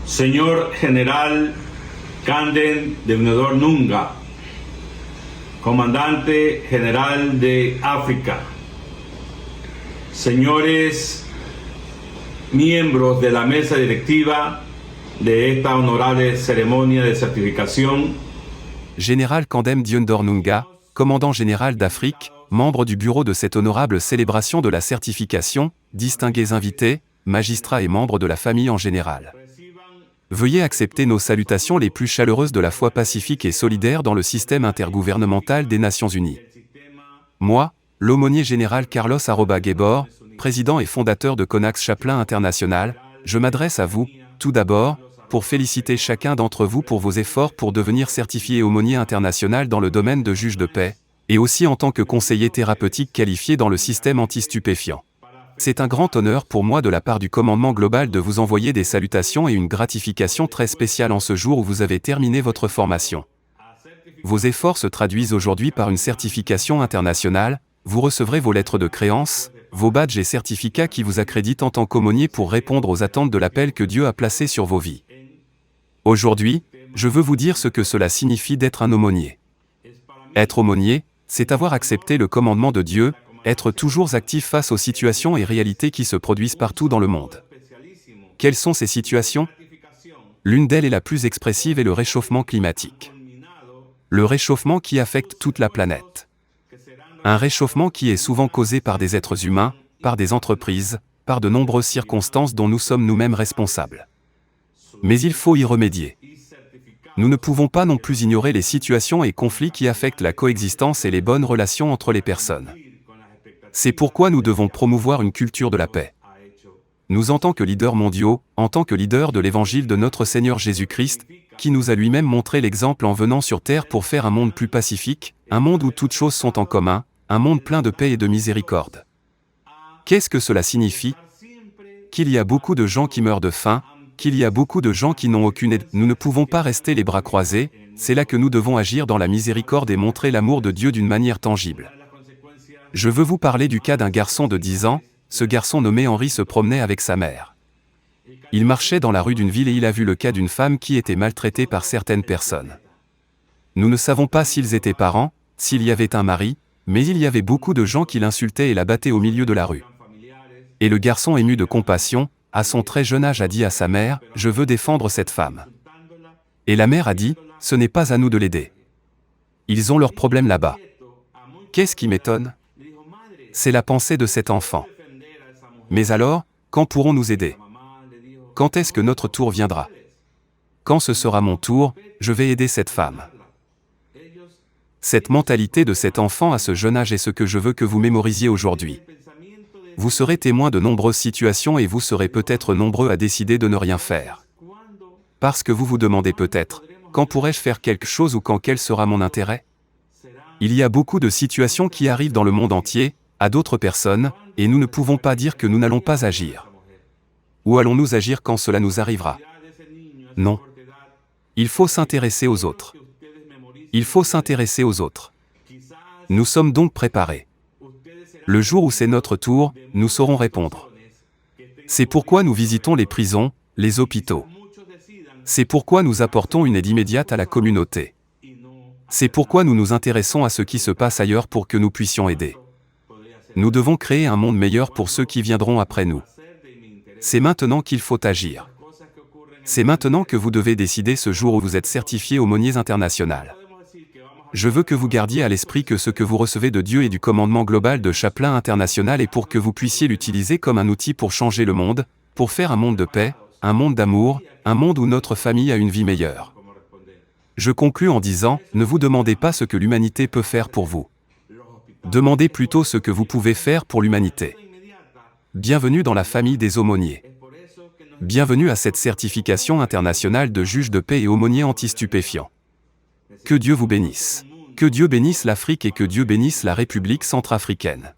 Señor General Canden Devnedor Nunga, Comandante General de África, señores miembros de la mesa directiva de esta honorable ceremonia de certificación, Général Kandem Dionedor Nunga, commandant général d'Afrique, membre du bureau de cette honorable célébration de la certification, distingués invités, magistrats et membres de la famille en général. Veuillez accepter nos salutations les plus chaleureuses de la foi pacifique et solidaire dans le système intergouvernemental des Nations Unies. Moi, l'aumônier général Carlos Arroba Gebor, président et fondateur de Conax Chaplain International, je m'adresse à vous, tout d'abord, pour féliciter chacun d'entre vous pour vos efforts pour devenir certifié aumônier international dans le domaine de juge de paix, et aussi en tant que conseiller thérapeutique qualifié dans le système anti-stupéfiant. C'est un grand honneur pour moi de la part du commandement global de vous envoyer des salutations et une gratification très spéciale en ce jour où vous avez terminé votre formation. Vos efforts se traduisent aujourd'hui par une certification internationale, vous recevrez vos lettres de créance, vos badges et certificats qui vous accréditent en tant qu'aumônier pour répondre aux attentes de l'appel que Dieu a placé sur vos vies. Aujourd'hui, je veux vous dire ce que cela signifie d'être un aumônier. Être aumônier, c'est avoir accepté le commandement de Dieu, être toujours actif face aux situations et réalités qui se produisent partout dans le monde. Quelles sont ces situations? L'une d'elles est la plus expressive est le réchauffement climatique. Le réchauffement qui affecte toute la planète. Un réchauffement qui est souvent causé par des êtres humains, par des entreprises, par de nombreuses circonstances dont nous sommes nous-mêmes responsables. Mais il faut y remédier. Nous ne pouvons pas non plus ignorer les situations et conflits qui affectent la coexistence et les bonnes relations entre les personnes. C'est pourquoi nous devons promouvoir une culture de la paix. Nous en tant que leaders mondiaux, en tant que leaders de l'évangile de notre Seigneur Jésus-Christ, qui nous a lui-même montré l'exemple en venant sur terre pour faire un monde plus pacifique, un monde où toutes choses sont en commun, un monde plein de paix et de miséricorde. Qu'est-ce que cela signifie? Qu'il y a beaucoup de gens qui meurent de faim, qu'il y a beaucoup de gens qui n'ont aucune aide. Nous ne pouvons pas rester les bras croisés, c'est là que nous devons agir dans la miséricorde et montrer l'amour de Dieu d'une manière tangible. Je veux vous parler du cas d'un garçon de 10 ans, ce garçon nommé Henri se promenait avec sa mère. Il marchait dans la rue d'une ville et il a vu le cas d'une femme qui était maltraitée par certaines personnes. Nous ne savons pas s'ils étaient parents, s'il y avait un mari, mais il y avait beaucoup de gens qui l'insultaient et la battaient au milieu de la rue. Et le garçon ému de compassion, à son très jeune âge a dit à sa mère, « Je veux défendre cette femme. » Et la mère a dit, « Ce n'est pas à nous de l'aider. Ils ont leurs problèmes là-bas. » Qu'est-ce qui m'étonne? C'est la pensée de cet enfant. Mais alors, quand pourrons nous aider? Quand est-ce que notre tour viendra? Quand ce sera mon tour, je vais aider cette femme. Cette mentalité de cet enfant à ce jeune âge est ce que je veux que vous mémorisiez aujourd'hui. Vous serez témoin de nombreuses situations et vous serez peut-être nombreux à décider de ne rien faire. Parce que vous vous demandez peut-être, quand pourrais-je faire quelque chose ou quand quel sera mon intérêt? Il y a beaucoup de situations qui arrivent dans le monde entier, à d'autres personnes, et nous ne pouvons pas dire que nous n'allons pas agir. Ou allons-nous agir quand cela nous arrivera? Non. Il faut s'intéresser aux autres. Il faut s'intéresser aux autres. Nous sommes donc préparés. Le jour où c'est notre tour, nous saurons répondre. C'est pourquoi nous visitons les prisons, les hôpitaux. C'est pourquoi nous apportons une aide immédiate à la communauté. C'est pourquoi nous nous intéressons à ce qui se passe ailleurs pour que nous puissions aider. Nous devons créer un monde meilleur pour ceux qui viendront après nous. C'est maintenant qu'il faut agir. C'est maintenant que vous devez décider ce jour où vous êtes certifié aumônier international. Je veux que vous gardiez à l'esprit que ce que vous recevez de Dieu et du commandement global de Chaplain International est pour que vous puissiez l'utiliser comme un outil pour changer le monde, pour faire un monde de paix, un monde d'amour, un monde où notre famille a une vie meilleure. Je conclus en disant, ne vous demandez pas ce que l'humanité peut faire pour vous. Demandez plutôt ce que vous pouvez faire pour l'humanité. Bienvenue dans la famille des aumôniers. Bienvenue à cette certification internationale de juge de paix et aumônier anti-stupéfiant. Que Dieu vous bénisse. Que Dieu bénisse l'Afrique et que Dieu bénisse la République centrafricaine.